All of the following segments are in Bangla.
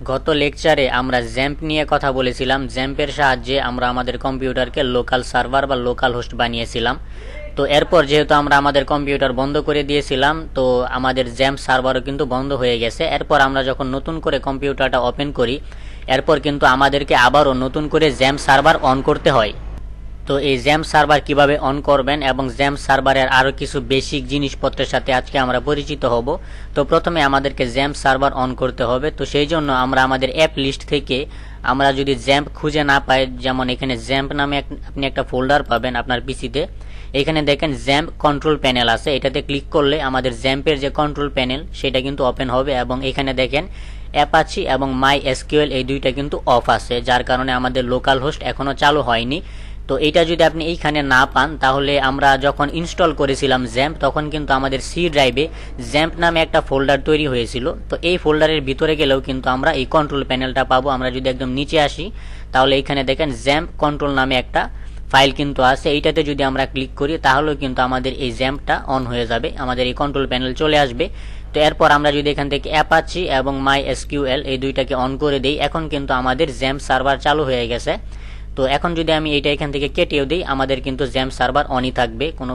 গত লেকচারে আমরা জ্যাম্প নিয়ে কথা বলেছিলাম। জ্যাম্পের সাহায্যে আমরা আমাদের কম্পিউটারকে লোকাল সার্ভার বা লোকাল হোস্ট বানিয়েছিলাম। তো এরপর যেহেতু আমরা আমাদের কম্পিউটার বন্ধ করে দিয়েছিলাম, তো আমাদের জ্যাম্প সার্ভারও কিন্তু বন্ধ হয়ে গেছে। এরপর আমরা যখন নতুন করে কম্পিউটারটা ওপেন করি, এরপর কিন্তু আমাদেরকে আবারও নতুন করে জ্যাম্প সার্ভার অন করতে হয়। তো এই জ্যাম্প সার্ভার কিভাবে অন করবেন এবং জ্যাম্প সার্ভারের আরও কিছু বেসিক জিনিসপত্রের সাথে আজকে আমরা পরিচিত হব। তো প্রথমে আমাদেরকে জ্যাম্প সার্ভার অন করতে হবে। তো সেই জন্য আমরা আমাদের অ্যাপ লিস্ট থেকে আমরা যদি জ্যাম্প খুঁজে না পাই, যেমন এখানে জ্যাম্প নামে আপনি একটা ফোল্ডার পাবেন আপনার পিসিতে। এখানে দেখেন জ্যাম্প কন্ট্রোল প্যানেল আছে, এটাতে ক্লিক করলে আমাদের জ্যাম্পের যে কন্ট্রোল প্যানেল সেটা কিন্তু ওপেন হবে। এবং এখানে দেখেন অ্যাপাচি এবং মাই এসকিউএল এই দুইটা কিন্তু অফ আছে, যার কারণে আমাদের লোকাল হোস্ট এখনও চালু হয়নি। তো এটা যদি আপনি এইখানে না পান, তাহলে আমরা যখন ইনস্টল করেছিলাম জ্যাম্প, তখন কিন্তু আমাদের সি ড্রাইভে জ্যাম্প নামে একটা ফোল্ডার তৈরি হয়েছিল। তো এই ফোল্ডারের ভিতরে গেলেও কিন্তু আমরা এই কন্ট্রোল প্যানেলটা পাবো। আমরা যদি একদম নিচে আসি, তাহলে এখানে দেখেন জ্যাম্প কন্ট্রোল নামে একটা ফাইল কিন্তু আছে। এইটাতে যদি আমরা ক্লিক করি, তাহলেও কিন্তু আমাদের এই জ্যাম্পটা অন হয়ে যাবে, আমাদের এই কন্ট্রোল প্যানেল চলে আসবে। তো এরপর আমরা যদি এখান থেকে অ্যাপাচি এবং মাই এসকিউএল এই দুইটাকে অন করে দিই, এখন কিন্তু আমাদের জ্যাম্প সার্ভার চালু হয়ে গেছে। তো এখন যদি আমি এইটা এখান থেকে কেটেও দিই, আমাদের কিন্তু জ্যাম্প সার্ভার অনই থাকবে, কোনো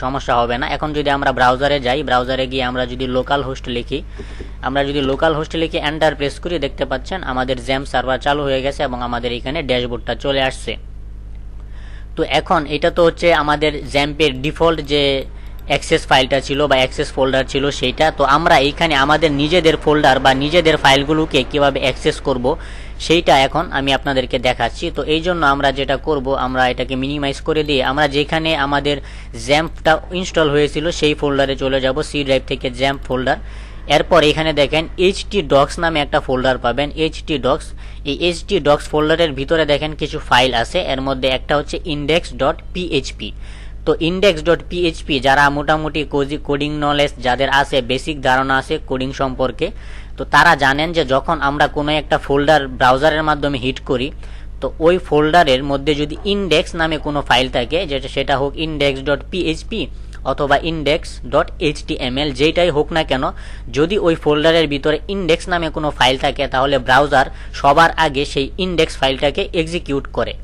সমস্যা হবে না। এখন যদি আমরা ব্রাউজারে যাই, ব্রাউজারে গিয়ে আমরা যদি লোকাল হোস্ট লিখি, এন্টার প্রেস করি, দেখতে পাচ্ছেন আমাদের জ্যাম্প সার্ভার চালু হয়ে গেছে এবং আমাদের এখানে ড্যাশবোর্ডটা চলে আসছে। তো এখন এটা তো হচ্ছে আমাদের জ্যাম্পের ডিফল্ট যে অ্যাক্সেস ফাইলটা ছিল বা অ্যাক্সেস ফোল্ডার ছিল সেইটা। তো আমরা এইখানে আমাদের নিজেদের ফোল্ডার বা নিজেদের ফাইলগুলোকে কিভাবে অ্যাক্সেস করব সেইটা এখন আমি আপনাদেরকে দেখাচ্ছি। তো এই জন্য আমরা যেটা করব, আমরা এটাকে মিনিমাইজ করে দিয়ে আমরা যেখানে আমাদের জ্যাম্পটা ইনস্টল হয়েছিল সেই ফোল্ডারে চলে যাব, সি ড্রাইভ থেকে জ্যাম্প ফোল্ডার। এরপর এখানে দেখেন htdocs নামে একটা ফোল্ডার পাবেন, htdocs। এই htdocs ফোল্ডারের ভিতরে দেখেন কিছু ফাইল আছে, এর মধ্যে একটা হচ্ছে index.php। তো index.php যারা মোটামুটি কোডিং নলেজ যাদের আছে, বেসিক ধারণা আছে কোডিং সম্পর্কে, তো তারা জানেন যে যখন আমরা কোনো একটা ফোল্ডার ব্রাউজারের মাধ্যমে হিট করি, তো ওই ফোল্ডারের মধ্যে যদি ইন্ডেক্স নামে কোনো ফাইল থাকে, সেটা হোক index.php অথবা index.html, যেটাই হোক না কেন, যদি ওই ফোল্ডারের ভিতরে ইন্ডেক্স নামে কোনো ফাইল থাকে, তাহলে ব্রাউজার সবার আগে সেই ইন্ডেক্স ফাইলটাকে এক্সিকিউট করে।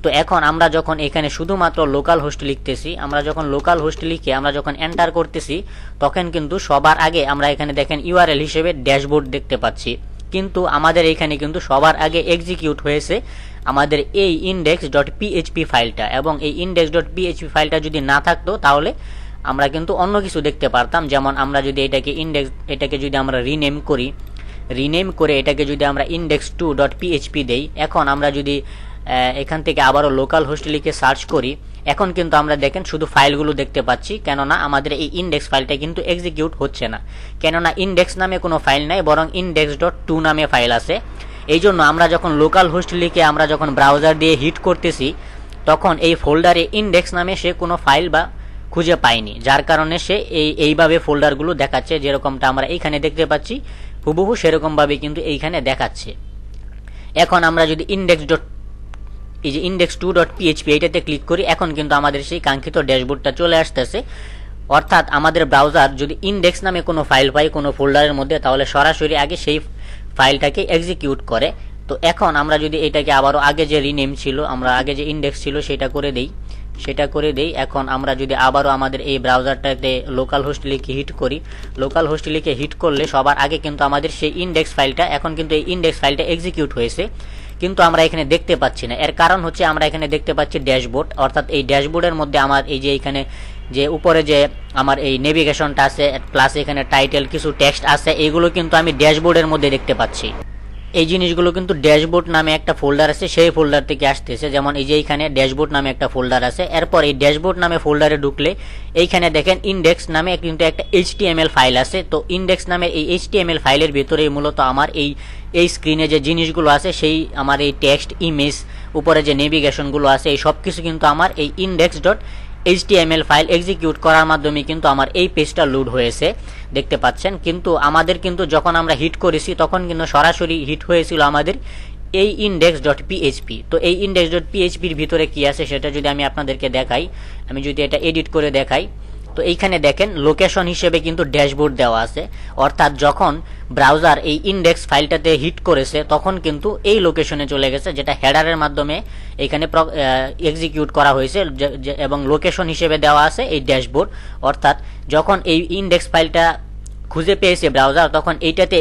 তো এখন আমরা যখন এখানে শুধুমাত্র লোকাল হোস্ট লিখতেছি, আমরা যখন লোকাল হোস্ট লিখে আমরা যখন এন্টার করতেছি, তখন কিন্তু সবার আগে আমরা এখানে দেখেন ইউআরএল হিসেবে ড্যাশবোর্ড দেখতে পাচ্ছি। কিন্তু আমাদের এখানে কিন্তু সবার আগে এক্সিকিউট হয়েছে আমাদের এই index.php ফাইলটা, এবং এই index.php ফাইলটা যদি না থাকতো, তাহলে আমরা কিন্তু অন্য কিছু দেখতে পারতাম। যেমন আমরা যদি এটাকে যদি আমরা রিনেম করে এটাকে যদি আমরা index2.php দেই, এখন আমরা যদি এখান থেকে আবারও লোকাল হোস্ট লিখে সার্চ করি, এখন কিন্তু আমরা দেখেন শুধু ফাইলগুলো দেখতে পাচ্ছি, কেননা আমাদের এই ইন্ডেক্স ফাইলটা কিন্তু এক্সিকিউট হচ্ছে না, কেননা ইন্ডেক্স নামে কোনো ফাইল নাই, বরং index.to নামে ফাইল আছে। এই জন্য আমরা যখন লোকাল হোস্ট লিখে আমরা যখন ব্রাউজার দিয়ে হিট করতেছি, তখন এই ফোল্ডারে ইন্ডেক্স নামে সে কোনো ফাইল বা খুঁজে পায়নি, যার কারণে সে এইভাবে ফোল্ডারগুলো দেখাচ্ছে, যেরকমটা আমরা এইখানে দেখতে পাচ্ছি হুবহু সেরকমভাবে কিন্তু এইখানে দেখাচ্ছে। এখন আমরা যদি index2.php এটাতে ক্লিক করি, এখন কিন্তু আমাদের সেই কাঙ্ক্ষিত ড্যাশবোর্ডটা চলে আসতেছে। অর্থাৎ আমাদের ব্রাউজার যদি ইন্ডেক্স নামে কোনো ফাইল পায় কোনো ফোল্ডারের মধ্যে, তাহলে সরাসরি আগে সেই ফাইলটাকে এক্সিকিউট করে। তো এখন আমরা যদি এটাকে আবারও আগে যে রিনেম ছিল, আমরা আগে যে ইন্ডেক্স ছিল সেটা করে দেই। এখন আমরা যদি আবারও আমাদের এই ব্রাউজারটাতে লোকাল হোস্ট লিখে হিট করি, লোকাল হোস্ট লিখে হিট করলে সবার আগে কিন্তু আমাদের সেই ইন্ডেক্স ফাইলটা, এখন কিন্তু এই ইন্ডেক্স ফাইলটা এক্সিকিউট হয়েছে, কিন্তু আমরা এখানে দেখতে পাচ্ছি না। এর কারণ হচ্ছে আমরা এখানে দেখতে পাচ্ছি ড্যাশবোর্ড, অর্থাৎ এই ড্যাশবোর্ডের মধ্যে আমার এই যে এখানে যে উপরে যে আমার এই নেভিগেশনটা আছে, প্লাস এখানে টাইটেল কিছু টেক্সট আছে, এইগুলো কিন্তু আমি ড্যাশবোর্ডের মধ্যে দেখতে পাচ্ছি। এই জিনিসগুলো কিন্তু ড্যাশবোর্ড নামে একটা ফোল্ডার আছে, সেই ফোল্ডার থেকে আসতেছে। যেমন এই যে এইখানে ড্যাশবোর্ড নামে একটা ফোল্ডার আছে, এরপর এই ড্যাশবোর্ড নামে ফোল্ডারে ঢুকলে এইখানে দেখেন ইন্ডেক্স নামে কিন্তু একটা HTML ফাইল আছে। তো ইন্ডেক্স নামের এই HTML ফাইলের ভিতরে মূলত আমার এই স্ক্রিনে যে জিনিসগুলো আছে, সেই আমার এই টেক্সট, ইমেজ, উপরে যে নেভিগেশনগুলো আছে, এই সব কিছু কিন্তু আমার এই index.html ফাইল এক্সিকিউট করার মাধ্যমে কিন্তু আমার এই পেজটা লোড হয়েছে, দেখতে পাচ্ছেন। কিন্তু আমাদের কিন্তু যখন আমরা হিট করেছি, তখন কিন্তু সরাসরি হিট হয়েছিল আমাদের এই index.php। তো এই index.php এর ভিতরে কি আছে সেটা যদি আমি আপনাদেরকে দেখাই, আমি যদি এটা এডিট করে দেখাই, তো তো এইখানে দেখেন লোকেশন হিসেবে কিন্তু ড্যাশবোর্ড দেওয়া আছে, অর্থাৎ যখন ব্রাউজার এই ইন্ডেক্স ফাইলটাতে হিট করেছে তখন কিন্তু এই লোকেশনে চলে গেছে, যেটা হেডারের মাধ্যমে এখানে এক্সিকিউট করা হয়েছে এবং লোকেশন হিসেবে দেওয়া আছে এই ড্যাশবোর্ড। অর্থাৎ যখন এই ইন্ডেক্স ফাইলটা খুঁজে পেয়েছে ব্রাউজার তখন এইটাতে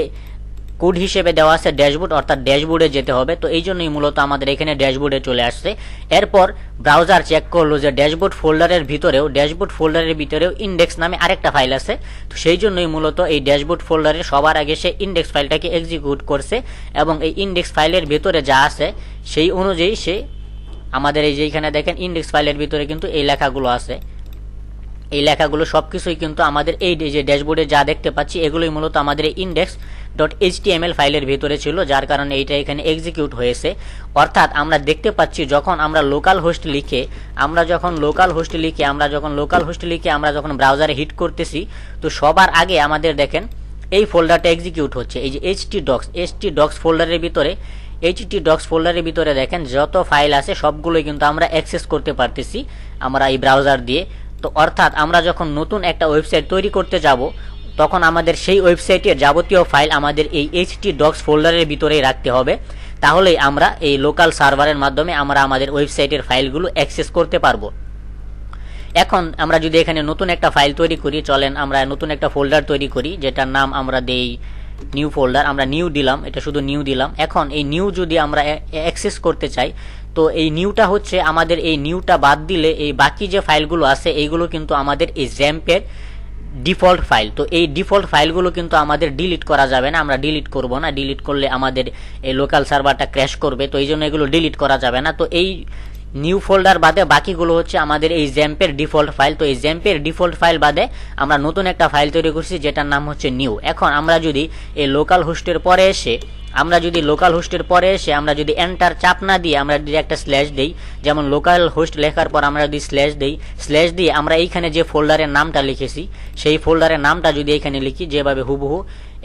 কোড হিসেবে দেওয়া আছে ড্যাশবোর্ড, অর্থাৎ ড্যাশবোর্ডে যেতে হবে। তো এই জন্যই মূলত আমাদের এখানে ড্যাশবোর্ডে চলে আসছে। এরপর ব্রাউজার চেক করলো যে ড্যাশবোর্ড ফোল্ডারের ভিতরেও ইন্ডেক্স নামে আরেকটা ফাইল আছে। তো সেই জন্যই মূলত এই ড্যাশবোর্ড ফোল্ডারে সবার আগে সে ইন্ডেক্স ফাইলটাকে এক্সিকিউট করছে এবং এই ইন্ডেক্স ফাইলের ভিতরে যা আছে সেই অনুযায়ী সে আমাদের এই যে এখানে দেখেন ইন্ডেক্স ফাইলের ভিতরে কিন্তু এই লেখাগুলো আছে, এই লেখাগুলো সবকিছুই কিন্তু আমাদের এই যে ড্যাশবোর্ডে যা দেখতে পাচ্ছি এগুলোই মূলত আমাদের এই index.html ফাইলের ভিতরে ছিল, যার কারণে এইটা এখানে এক্সিকিউট হয়েছে। অর্থাৎ আমরা দেখতে পাচ্ছি যখন আমরা লোকাল হোস্ট লিখে আমরা যখন যখন ব্রাউজারে হিট করতেছি তো সবার আগে আমাদের দেখেন এই ফোল্ডারটা এক্সিকিউট হচ্ছে, এই যে htdocs ফোল্ডারের ভিতরে দেখেন যত ফাইল আছে সবগুলোই কিন্তু আমরা অ্যাক্সেস করতে পারতেছি আমরা এই ব্রাউজার দিয়ে। তো অর্থাৎ আমরা যখন নতুন একটা ওয়েবসাইট তৈরি করতে যাব তখন আমাদের সেই ওয়েবসাইটের যাবতীয় ফাইল আমাদের এই htdocs ফোল্ডারের ভিতরেই রাখতে হবে, তাহলেই আমরা এই লোকাল সার্ভারের মাধ্যমে আমরা আমাদের ওয়েবসাইটের ফাইলগুলো অ্যাক্সেস করতে পারবো। এখন আমরা যদি এখানে নতুন একটা ফাইল তৈরি করি, চলেন আমরা নতুন একটা ফোল্ডার তৈরি করি যেটার নাম আমরা দেই নিউ ফোল্ডার। আমরা নিউ দিলাম, এটা শুধু নিউ দিলাম। এখন এই নিউ যদি আমরা অ্যাক্সেস করতে চাই তো এই নিউটা হচ্ছে আমাদের এই নিউটা বাদ দিলে এই বাকি যে ফাইলগুলো আছে এইগুলো কিন্তু আমাদের এই জ্যাম্পের ডিফল্ট ফাইল। তো এই ডিফল্ট ফাইলগুলো কিন্তু আমাদের ডিলিট করা যাবে না, আমরা ডিলিট করব না, ডিলিট করলে আমাদের এই লোকাল সার্ভারটা ক্র্যাশ করবে। তো এই জন্য এগুলো ডিলিট করা যাবে না। তো এই নিউ ফোল্ডার বাদে বাকিগুলো হচ্ছে আমাদের এই জ্যাম্পের ডিফল্ট ফাইল। তো এই জ্যাম্পের ডিফল্ট ফাইল বাদে আমরা নতুন একটা ফাইল তৈরি করছি যেটার নাম হচ্ছে নিউ। এখন আমরা যদি এই লোকাল হোস্টের পরে এসে আমরা যদি এন্টার চাপ না দিয়ে আমরা যদি একটা স্ল্যাশ দেই, যেমন লোকাল হোস্ট লেখার পর আমরা যদি স্ল্যাশ দিয়ে আমরা এইখানে যে ফোল্ডারের নামটা লিখেছি সেই ফোল্ডারের নামটা যদি এখানে লিখি যেভাবে হুবহু,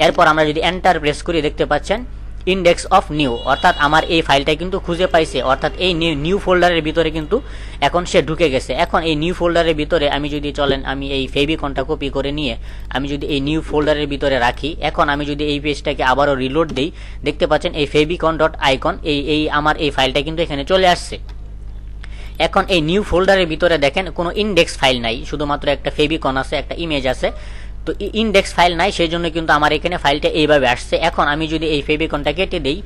এরপর আমরা যদি এন্টার প্রেস করি দেখতে পাচ্ছেন ইন্ডেক্স অফ নিউ, অর্থাৎ আমার এই ফাইলটা কিন্তু খুঁজে পাইছে, অর্থাৎ এই নিউ ফোল্ডারের ভিতরে কিন্তু এখন সে ঢুকে গেছে। এখন এই নিউ ফোল্ডারের ভিতরে আমি যদি আমি এই ফেভিকনটা কপি করে নিয়ে আমি যদি এই নিউ ফোল্ডারের ভিতরে রাখি, এখন আমি যদি এই পেজটাকে আবারও রিলোড দেই দেখতে পাচ্ছেন এই favicon.icon এই আমার এই ফাইলটা কিন্তু এখানে চলে আসছে। এখন এই নিউ ফোল্ডারের ভিতরে দেখেন কোনো ইন্ডেক্স ফাইল নাই, শুধুমাত্র একটা ফেভিকন আছে, একটা ইমেজ আছে। তো ইন্ডেক্স ফাইল নাই, সেই জন্য কিন্তু আমার এখানে ফাইলটা এইভাবে আসছে। এখন আমি যদি এই ফেভিকনটা কেটে দেই,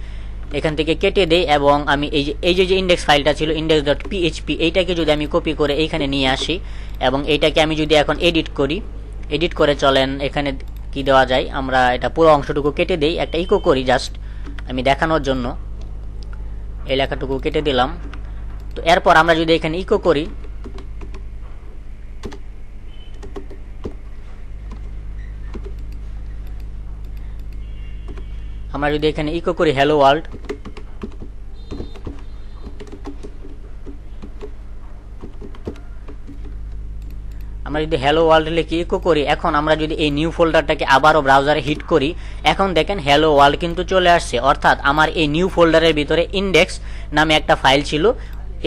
এখান থেকে কেটে দেই এবং আমি এই যে ইন্ডেক্স ফাইলটা ছিল index.php এইটাকে যদি আমি কপি করে এইখানে নিয়ে আসি এবং এইটাকে আমি যদি এখন এডিট করে চলেন এখানে কি দেওয়া যায়, আমরা এটা পুরো অংশটুকু কেটে দেই, একটা ইকো করি জাস্ট আমি দেখানোর জন্য, এই লেখাটুকু কেটে দিলাম। তো এরপর আমরা যদি এখানে ইকো করি হ্যালো ওয়ার্ল্ড, আমরা যদি হ্যালো ওয়ার্ল্ড লিখে ইকো করি, এখন আমরা যদি এই নিউ ফোল্ডারটাকে আবারও ব্রাউজারে হিট করি, এখন দেখেন হ্যালো ওয়ার্ল্ড কিন্তু চলে আসছে। অর্থাৎ আমার এই নিউ ফোল্ডারের ভিতরে ইন্ডেক্স নামে একটা ফাইল ছিল,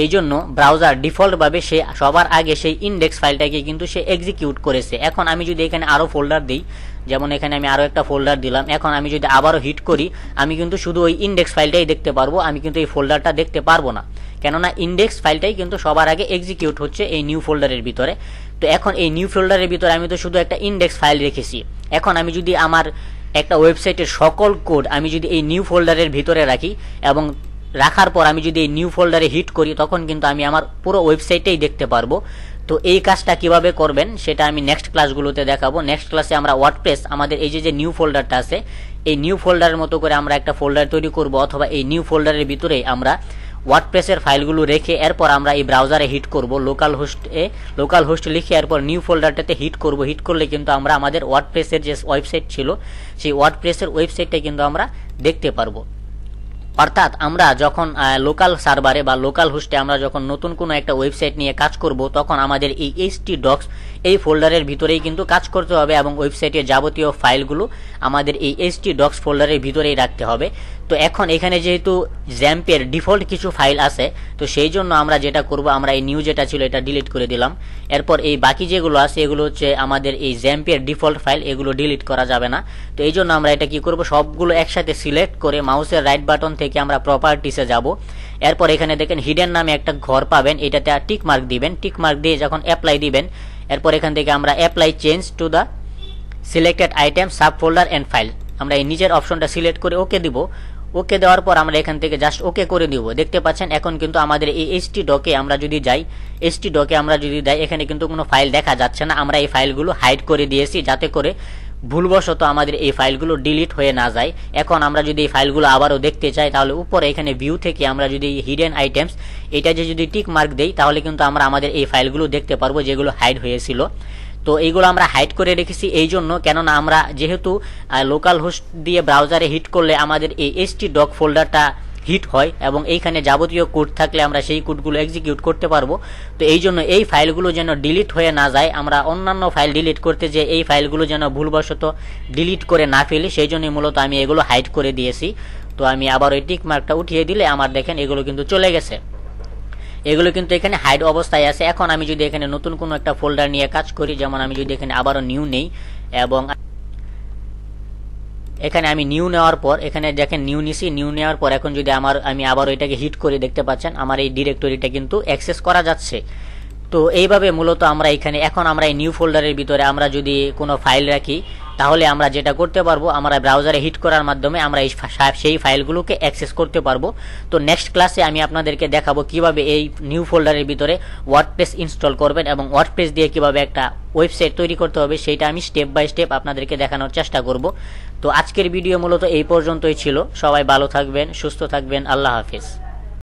এই জন্য ব্রাউজার ডিফল্টভাবে সে সবার আগে সেই ইন্ডেক্স ফাইলটাকে কিন্তু সে এক্সিকিউট করেছে। এখন আমি যদি এখানে আরও ফোল্ডার দিই, যেমন এখানে আমি আরও একটা ফোল্ডার দিলাম, এখন আমি যদি আবারও হিট করি আমি কিন্তু শুধু ওই ইন্ডেক্স ফাইলটাই দেখতে পারবো, আমি কিন্তু এই ফোল্ডারটা দেখতে পারবো না, কেননা ইন্ডেক্স ফাইলটাই কিন্তু সবার আগে এক্সিকিউট হচ্ছে এই নিউ ফোল্ডারের ভিতরে। তো এখন এই নিউ ফোল্ডারের ভিতরে আমি তো শুধু একটা ইন্ডেক্স ফাইল রেখেছি, এখন আমি যদি আমার একটা ওয়েবসাইটের সকল কোড আমি যদি এই নিউ ফোল্ডারের ভিতরে রাখি এবং রাখার পর আমি যদি এই নিউ ফোল্ডারে হিট করি তখন কিন্তু আমি আমার পুরো ওয়েবসাইটেই দেখতে পারবো। তো এই কাজটা কিভাবে করবেন সেটা আমি নেক্সট ক্লাসগুলোতে দেখাবো। নেক্সট ক্লাসে আমরা ওয়ার্ডপ্রেস আমাদের এই যে নিউ ফোল্ডারটা আছে এই নিউ ফোল্ডারের মতো করে আমরা একটা ফোল্ডার তৈরি করব, অথবা এই নিউ ফোল্ডারের ভিতরেই আমরা ওয়ার্ডপ্রেসের ফাইলগুলো রেখে এরপর আমরা এই ব্রাউজারে হিট করব, লোকাল হোস্ট লিখে এরপর নিউ ফোল্ডারটাতে হিট করব। হিট করলে কিন্তু আমরা আমাদের ওয়ার্ডপ্রেসের যে ওয়েবসাইট ছিল সেই ওয়ার্ডপ্রেসের ওয়েবসাইটটা কিন্তু আমরা দেখতে পারবো। অর্থাৎ আমরা যখন লোকাল সার্ভারে বা লোকাল হোস্টে আমরা যখন নতুন কোনো একটা ওয়েবসাইট নিয়ে কাজ করব, তখন আমাদের এই htdocs এই ফোল্ডারের ভিতরেই কিন্তু কাজ করতে হবে এবং ওয়েবসাইটের যাবতীয় ফাইলগুলো আমাদের এই htdocs ফোল্ডারের ভিতরেই রাখতে হবে। তো এখন এখানে যেহেতু জ্যাম্পের ডিফল্ট কিছু ফাইল আছে, তো সেই জন্য আমরা যেটা করব, আমরা এই নিউ যেটা ছিল এটা ডিলিট করে দিলাম। এরপর এই বাকি যেগুলো আছে এগুলো হচ্ছে আমাদের এই জ্যাম্পের ডিফল্ট ফাইল, এগুলো ডিলিট করা যাবে না। তো এই জন্য আমরা এটা কি করব, সবগুলো একসাথে সিলেক্ট করে মাউসের রাইট বাটন থেকে আমরা প্রপার্টিসে যাব। এরপর এখানে দেখেন হিডেন নামে একটা ঘর পাবেন, এটাতে টিক মার্ক দিবেন। টিক মার্ক দিয়ে যখন অ্যাপ্লাই দিবেন, এরপর এখান থেকে আমরা apply change to the selected item sub folder and file, আমরা এই নিচের অপশনটা সিলেক্ট করে ওকে দিব। ওকে দেওয়ার পর আমরা এখান থেকে জাস্ট ওকে করে দিব। দেখতে পাচ্ছেন এখন কিন্তু আমাদের এই htdoc-এ আমরা যদি যাই, htdoc-এ আমরা যদি যাই, এখানে কিন্তু কোনো ফাইল দেখা যাচ্ছে না। আমরা এই ফাইলগুলো হাইড করে দিয়েছি যাতে করে ভুলবশত আমাদের এই ফাইলগুলো ডিলিট হয়ে না যায়। এখন আমরা যদি এই ফাইলগুলো আবারও দেখতে চাই, তাহলে উপরে এখানে ভিউ থেকে আমরা যদি হিডেন আইটেমস এটা যদি টিক মার্ক দেই, তাহলে কিন্তু আমরা আমাদের এই ফাইলগুলো দেখতে পারবো যেগুলো হাইড হয়েছিল। তো এইগুলো আমরা হাইড করে রেখেছি এই জন্য, কেননা আমরা যেহেতু লোকাল হোস্ট দিয়ে ব্রাউজারে হিট করলে আমাদের এই htdoc ফোল্ডারটা হিট হয় এবং এইখানে যাবতীয় কোড থাকলে আমরা সেই কোডগুলো এক্সিকিউট করতে পারবো। তো এই জন্য এই ফাইলগুলো যেন ডিলিট হয়ে না যায়, আমরা অন্যান্য ফাইল ডিলিট করতে যে এই ফাইলগুলো যেন ভুলবশত ডিলিট করে না ফেলি, সেই জন্যই মূলত আমি এগুলো হাইড করে দিয়েছি। তো আমি আবার ওই টিক মার্কটা উঠিয়ে দিলে আমার দেখেন এগুলো কিন্তু চলে গেছে, এগুলো কিন্তু এখানে হাইড অবস্থায় আছে। এখন আমি যদি এখানে নতুন কোনো একটা ফোল্ডার নিয়ে কাজ করি, যেমন আমি যদি এখানে আবারও নিউ নেই এবং এখানে আমি নিউ নেওয়ার পর এখানে দেখেন নিউ নিছি, নিউ নেওয়ার পর এখন যদি আমি আবার এটাকে হিট করে, দেখতে পাচ্ছেন আমার এই ডিরেক্টরিটা কিন্তু অ্যাক্সেস করা যাচ্ছে। তো এইভাবে মূলত আমরা এখানে এখন আমরা এই নিউ ফোল্ডারের ভিতরে আমরা যদি কোনো ফাইল রাখি, তাহলে আমরা যেটা করতে পারবো, আমরা ব্রাউজারে হিট করার মাধ্যমে আমরা সেই ফাইলগুলোকে অ্যাক্সেস করতে পারবো। তো নেক্সট ক্লাসে আমি আপনাদেরকে দেখাবো কিভাবে এই নিউ ফোল্ডারের ভিতরে ওয়ার্ডপ্রেস ইনস্টল করবেন এবং ওয়ার্ডপ্রেস দিয়ে কিভাবে একটা ওয়েবসাইট তৈরি করতে হবে, সেইটা আমি স্টেপ বাই স্টেপ আপনাদেরকে দেখানোর চেষ্টা করব। তো আজকের ভিডিও মূলত এই পর্যন্তই ছিল। সবাই ভালো থাকবেন, সুস্থ থাকবেন, আল্লাহ হাফিজ।